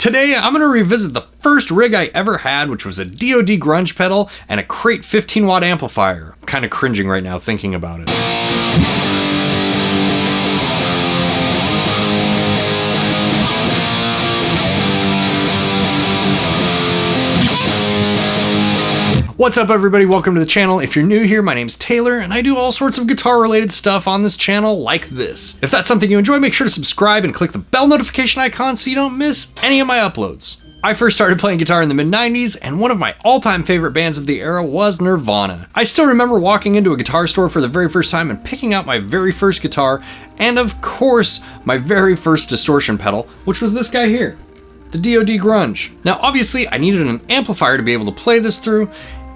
Today, I'm going to revisit the first rig I ever had, which was a DOD Grunge pedal and a Crate 15-watt amplifier. I'm kind of cringing right now thinking about it. What's up, everybody? Welcome to the channel. If you're new here, my name's Taylor, and I do all sorts of guitar-related stuff on this channel like this. If that's something you enjoy, make sure to subscribe and click the bell notification icon so you don't miss any of my uploads. I first started playing guitar in the mid-90s, and one of my all-time favorite bands of the era was Nirvana. I still remember walking into a guitar store for the very first time and picking out my very first guitar, and of course, my very first distortion pedal, which was this guy here, the DOD Grunge. Now, obviously, I needed an amplifier to be able to play this through,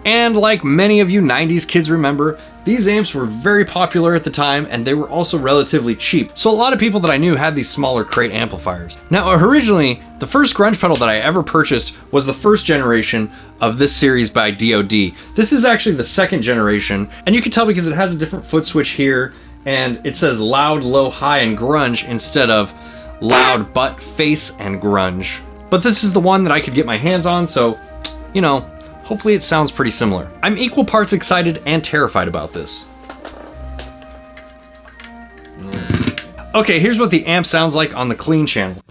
and like many of you 90s kids remember, these amps were very popular at the time and they were also relatively cheap. So a lot of people that I knew had these smaller Crate amplifiers. Now originally, the first grunge pedal that I ever purchased was the first generation of this series by DOD. This is actually the second generation, and you can tell because it has a different foot switch here and it says loud, low, high, and grunge instead of loud, butt, face, and grunge. But this is the one that I could get my hands on, so, you know, hopefully it sounds pretty similar. I'm equal parts excited and terrified about this. Okay, here's what the amp sounds like on the clean channel.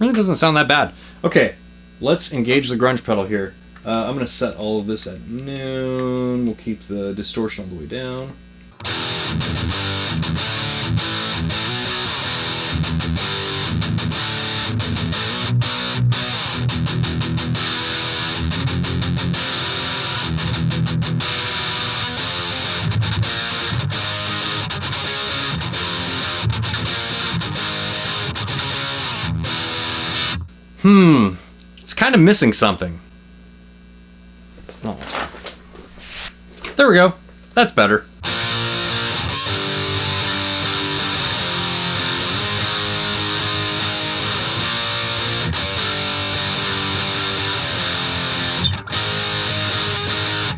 Really doesn't sound that bad. Okay, let's engage the grunge pedal here. I'm gonna set all of this at noon. We'll keep the distortion all the way down. It's kind of missing something. Oh. There we go. That's better.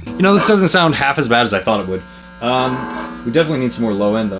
You know, this doesn't sound half as bad as I thought it would. We definitely need some more low end though.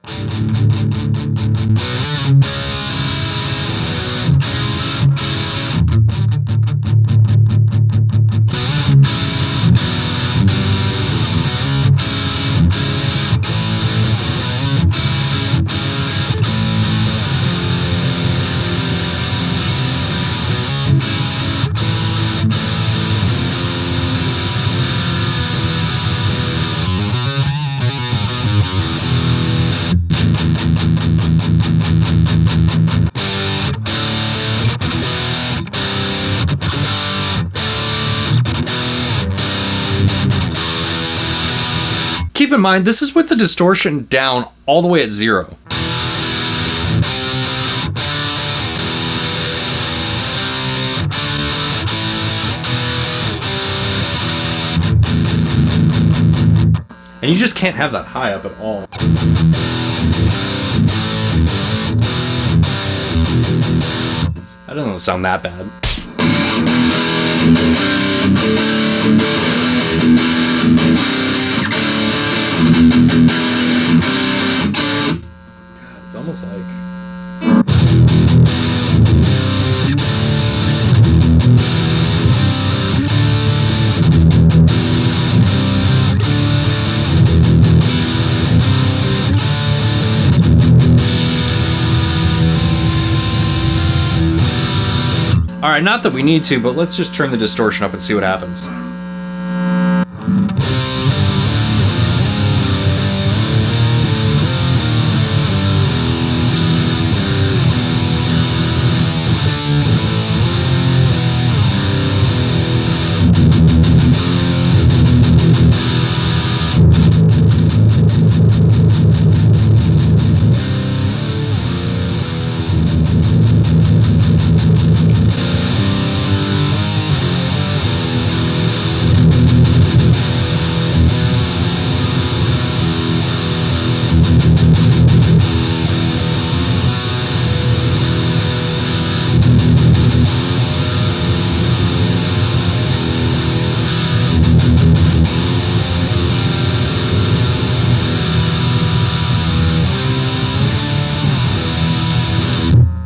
Keep in mind, this is with the distortion down all the way at 0. And you just can't have that high up at all. That doesn't sound that bad. God, it's almost like... Alright, not that we need to, but let's just turn the distortion up and see what happens.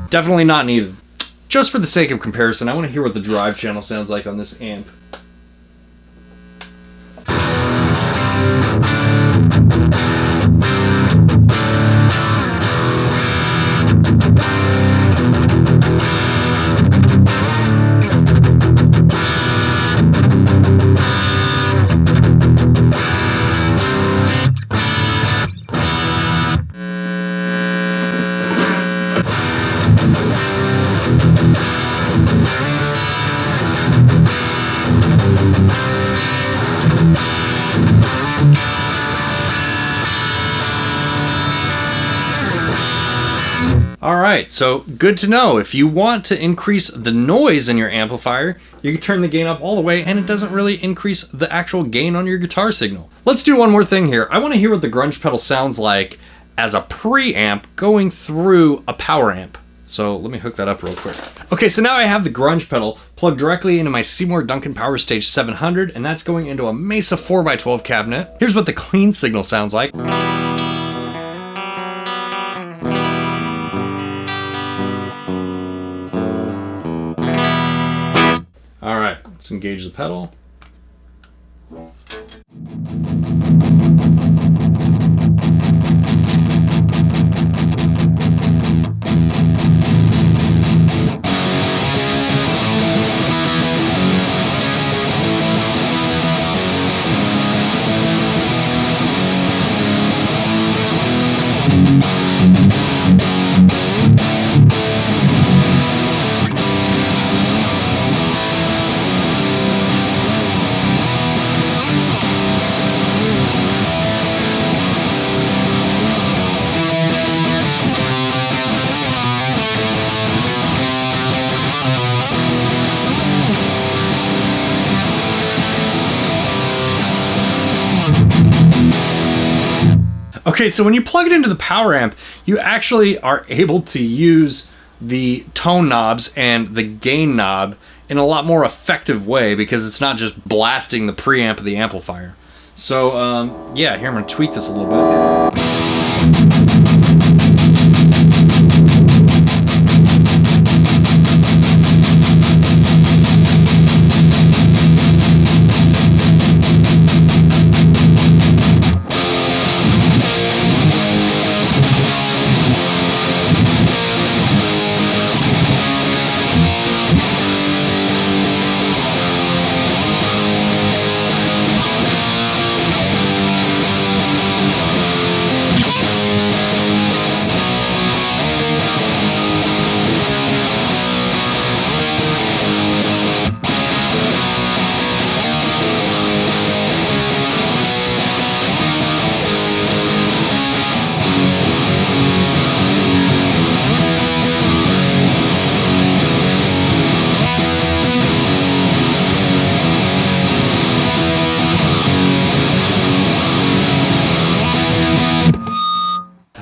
Definitely not needed. Just for the sake of comparison, I want to hear what the drive channel sounds like on this amp. Alright, so good to know. If you want to increase the noise in your amplifier, you can turn the gain up all the way and it doesn't really increase the actual gain on your guitar signal. Let's do one more thing here. I want to hear what the grunge pedal sounds like as a preamp going through a power amp. So let me hook that up real quick. Okay, so now I have the grunge pedal plugged directly into my Seymour Duncan Powerstage 700, and that's going into a Mesa 4x12 cabinet. Here's what the clean signal sounds like. All right, let's engage the pedal. Okay, so when you plug it into the power amp, you actually are able to use the tone knobs and the gain knob in a lot more effective way because it's not just blasting the preamp of the amplifier. So, yeah, here I'm gonna tweak this a little bit.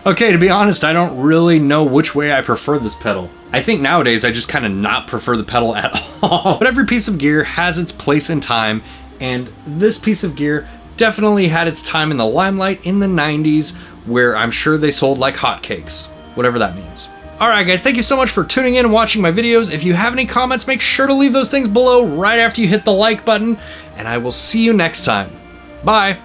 Okay, to be honest, I don't really know which way I prefer this pedal. I think nowadays I just kind of not prefer the pedal at all. But every piece of gear has its place in time, and this piece of gear definitely had its time in the limelight in the 90s, where I'm sure they sold like hotcakes, whatever that means. Alright guys, thank you so much for tuning in and watching my videos. If you have any comments, make sure to leave those things below right after you hit the like button, and I will see you next time. Bye!